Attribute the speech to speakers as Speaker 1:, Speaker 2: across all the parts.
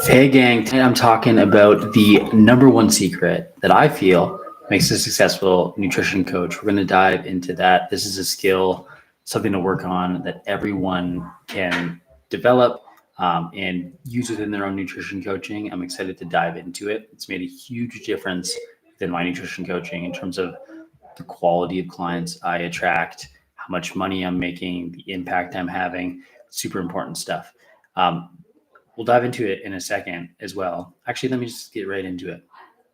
Speaker 1: Hey, gang. Today I'm talking about the number one secret that I feel makes a successful nutrition coach. We're going to dive into that. This is a skill, something to work on that everyone can develop and use within their own nutrition coaching. I'm excited to dive into it. It's made a huge difference within my nutrition coaching in terms of the quality of clients I attract, how much money I'm making, the impact I'm having. Super important stuff. Um, We'll dive into it in a second as well. Actually, let me just get right into it.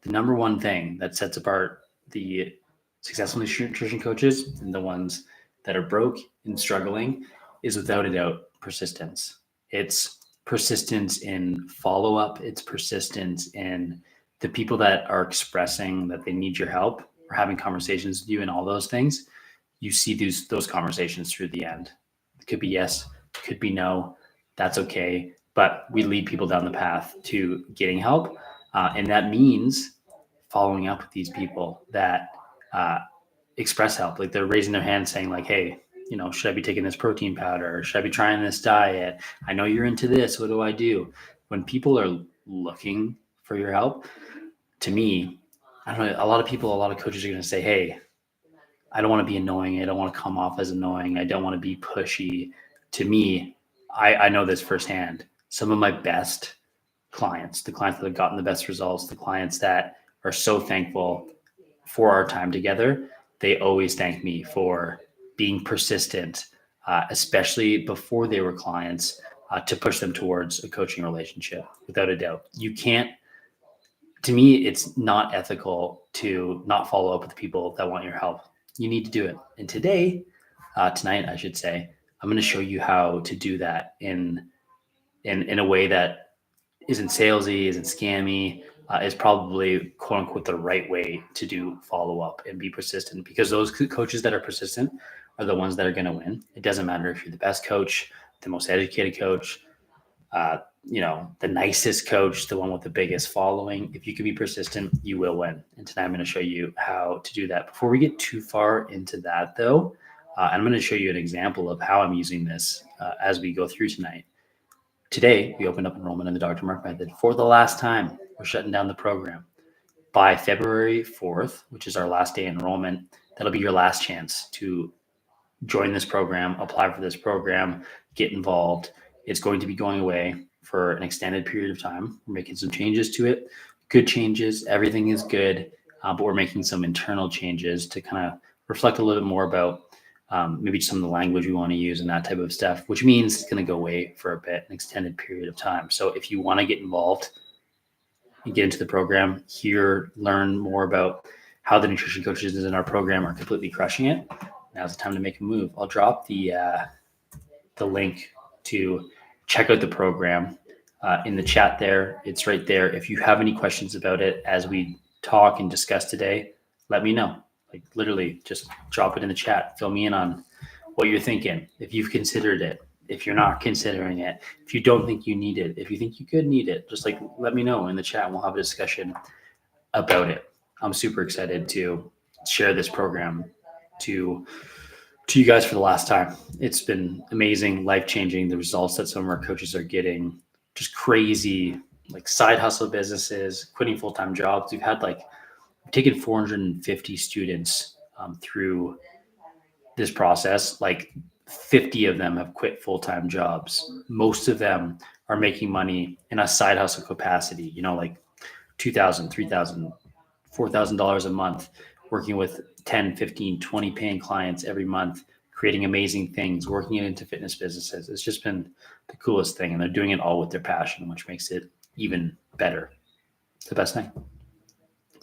Speaker 1: The number one thing that sets apart the successful nutrition coaches and the ones that are broke and struggling is without a doubt persistence. It's persistence in follow up, it's persistence in the people that are expressing that they need your help or having conversations with you and all those things. You see those conversations through the end. It could be yes, it could be no. That's okay, but we lead people down the path to getting help. And that means following up with these people that uh, express help. Like they're raising their hand saying, like, hey, should I be taking this protein powder? Or should I be trying this diet? I know you're into this. What do I do? When people are looking for your help, to me, I don't know, a lot of coaches are going to say, hey, I don't want to be annoying. I don't want to come off as annoying. I don't want to be pushy. To me, I know this firsthand. Some of my best clients, the clients that have gotten the best results, the clients that are so thankful for our time together, they always thank me for being persistent, especially before they were clients, to push them towards a coaching relationship. Without a doubt, you can't. To me, it's not ethical to not follow up with the people that want your help. You need to do it. And tonight, I should say, I'm going to show you how to do that in a way that isn't salesy, isn't scammy, is probably quote unquote the right way to do follow up and be persistent, because those coaches that are persistent are the ones that are going to win. It doesn't matter if you're the best coach, the most educated coach, the nicest coach, the one with the biggest following. If you can be persistent, you will win. And tonight I'm going to show you how to do that. Before we get too far into that, though, I'm going to show you an example of how I'm using this as we go through tonight. Today, we opened up enrollment in the Dr. Mark Method for the last time. We're shutting down the program. By February 4th, which is our last day enrollment, that'll be your last chance to join this program, apply for this program, get involved. It's going to be going away for an extended period of time. We're making some changes to it, good changes. Everything is good, but we're making some internal changes to kind of reflect a little bit more about maybe some of the language we want to use and that type of stuff, which means it's going to go away for a bit, an extended period of time. So if you want to get involved and get into the program, learn more about how the nutrition coaches in our program are completely crushing it, now's the time to make a move. I'll drop the link to check out the program in the chat there. It's right there. If you have any questions about it as we talk and discuss today, let me know. Like literally just drop it in the chat. Fill me in on what you're thinking. If you've considered it, if you're not considering it, if you don't think you need it, if you think you could need it, just like let me know in the chat and we'll have a discussion about it. I'm super excited to share this program to you guys for the last time. It's been amazing, life-changing. The results that some of our coaches are getting, just crazy, like side hustle businesses, quitting full-time jobs. We've taken 450 students through this process. Like 50 of them have quit full-time jobs. Most of them are making money in a side hustle capacity, like $2,000, $3,000, $4,000 a month, working with 10, 15, 20 paying clients every month, creating amazing things, working it into fitness businesses. It's just been the coolest thing. And they're doing it all with their passion, which makes it even better. It's the best thing,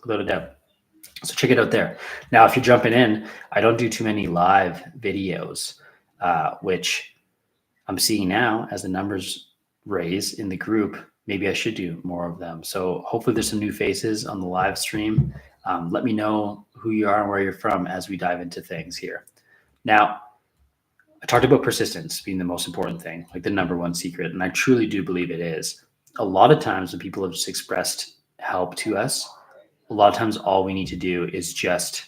Speaker 1: without a doubt. So check it out there. Now, if you're jumping in, I don't do too many live videos, which I'm seeing now as the numbers raise in the group. Maybe I should do more of them. So hopefully there's some new faces on the live stream. Let me know who you are and where you're from as we dive into things here. Now, I talked about persistence being the most important thing, like the number one secret, and I truly do believe it is. A lot of times when people have just expressed help to us, a lot of times all we need to do is just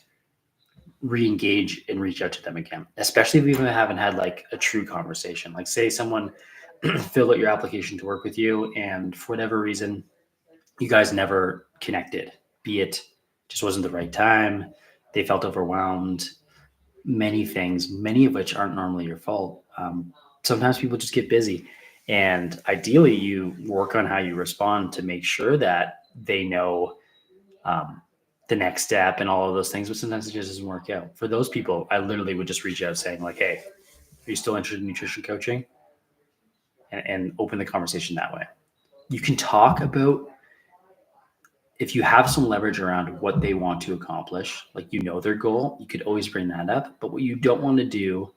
Speaker 1: re-engage and reach out to them again, especially if we even haven't had like a true conversation. Like say someone filled out your application to work with you, and for whatever reason, you guys never connected, be it just wasn't the right time, they felt overwhelmed, many things, many of which aren't normally your fault. Sometimes people just get busy. And ideally, you work on how you respond to make sure that they know um, the next step and all of those things. But sometimes it just doesn't work out. For those people, I literally would just reach out saying, like, hey, are you still interested in nutrition coaching? And open the conversation that way. You can talk about if you have some leverage around what they want to accomplish, like their goal, you could always bring that up. But what you don't want to do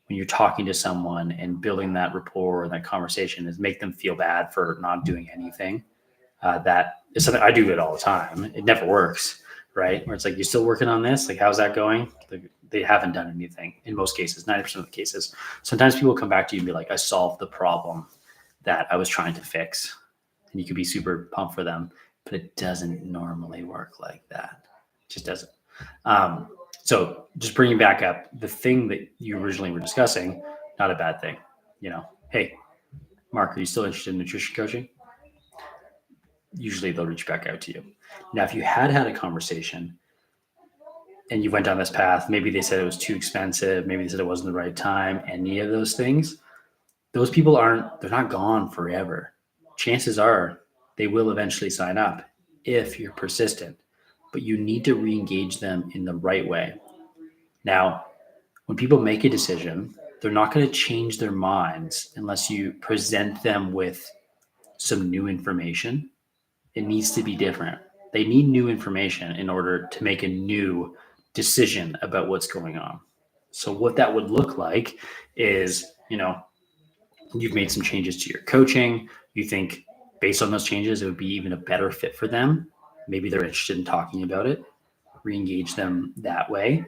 Speaker 1: when you're talking to someone and building that rapport or that conversation is make them feel bad for not doing anything. That is something I do it all the time. It never works, right? Where it's like, you're still working on this. Like, how's that going? Like, they haven't done anything in most cases, 90% of the cases. Sometimes people come back to you and be like, I solved the problem that I was trying to fix. And you could be super pumped for them, but it doesn't normally work like that. It just doesn't. So just bringing back up the thing that you originally were discussing, not a bad thing. Hey, Mark, are you still interested in nutrition coaching? Usually they'll reach back out to you. Now, if you had a conversation and you went down this path, maybe they said it was too expensive, maybe they said it wasn't the right time, any of those things, those people they're not gone forever. Chances are they will eventually sign up if you're persistent, but you need to re-engage them in the right way. Now, when people make a decision, they're not going to change their minds unless you present them with some new information. It needs to be different. They need new information in order to make a new decision about what's going on. So what that would look like is, you've made some changes to your coaching. You think based on those changes, it would be even a better fit for them. Maybe they're interested in talking about it, re-engage them that way.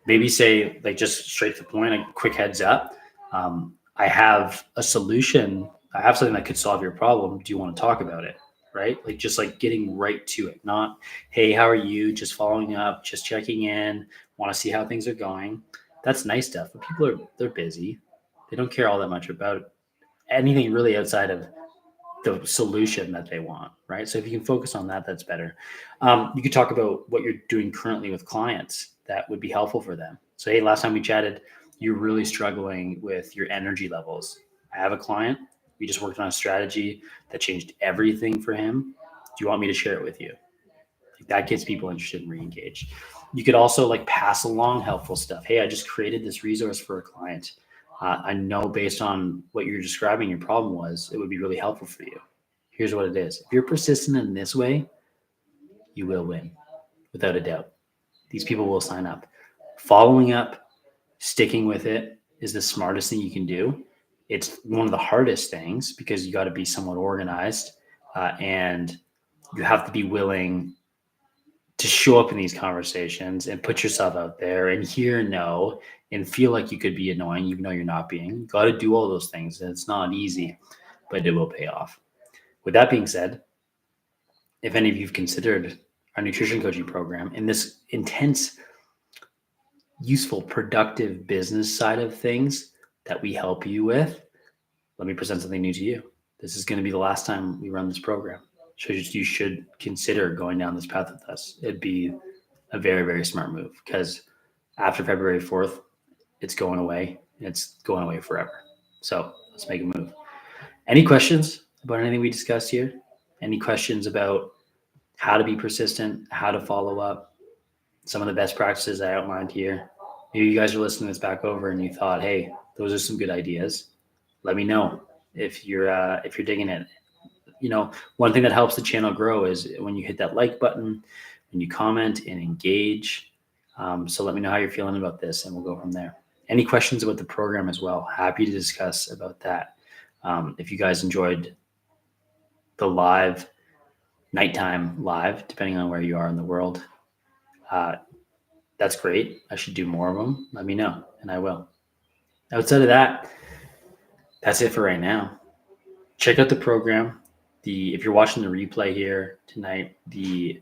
Speaker 1: Maybe say, like, just straight to the point, a quick heads up. I have a solution. I have something that could solve your problem. Do you want to talk about it? Right? Like, just like getting right to it, not, hey, how are you? Just following up, just checking in, want to see how things are going. That's nice stuff, but people they're busy. They don't care all that much about anything really outside of the solution that they want, right? So if you can focus on that, that's better. You could talk about what you're doing currently with clients that would be helpful for them. So, hey, last time we chatted, you're really struggling with your energy levels. I have a client. We just worked on a strategy that changed everything for him. Do you want me to share it with you? Like, that gets people interested in re-engage. You could also like pass along helpful stuff. Hey, I just created this resource for a client. I know based on what you're describing your problem was, it would be really helpful for you. Here's what it is. If you're persistent in this way, you will win without a doubt. These people will sign up. Following up, sticking with it is the smartest thing you can do. It's one of the hardest things because you got to be somewhat organized and you have to be willing to show up in these conversations and put yourself out there and hear no and feel like you could be annoying even though you're not being. You got to do all those things. And it's not easy, but it will pay off. With that being said, if any of you've considered our nutrition coaching program in this intense, useful, productive business side of things that we help you with, let me present something new to you. This is going to be the last time we run this program. So you should consider going down this path with us. It'd be a very, very smart move because after February 4th, it's going away. It's going away forever. So let's make a move. Any questions about anything we discussed here? Any questions about how to be persistent, how to follow up, some of the best practices I outlined here? Maybe you guys are listening to this back over and you thought, hey, those are some good ideas. Let me know if you're digging it. One thing that helps the channel grow is when you hit that like button, when you comment and engage. So let me know how you're feeling about this and we'll go from there. Any questions about the program as well? Happy to discuss about that. If you guys enjoyed the nighttime live, depending on where you are in the world, that's great. I should do more of them. Let me know and I will. Outside of that, that's it for right now. Check out the program. If you're watching the replay here tonight, the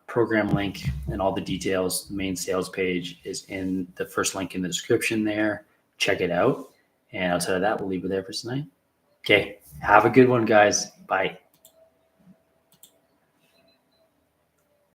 Speaker 1: program link and all the details, the main sales page is in the first link in the description there. Check it out. And outside of that, we'll leave it there for tonight. Okay. Have a good one, guys. Bye.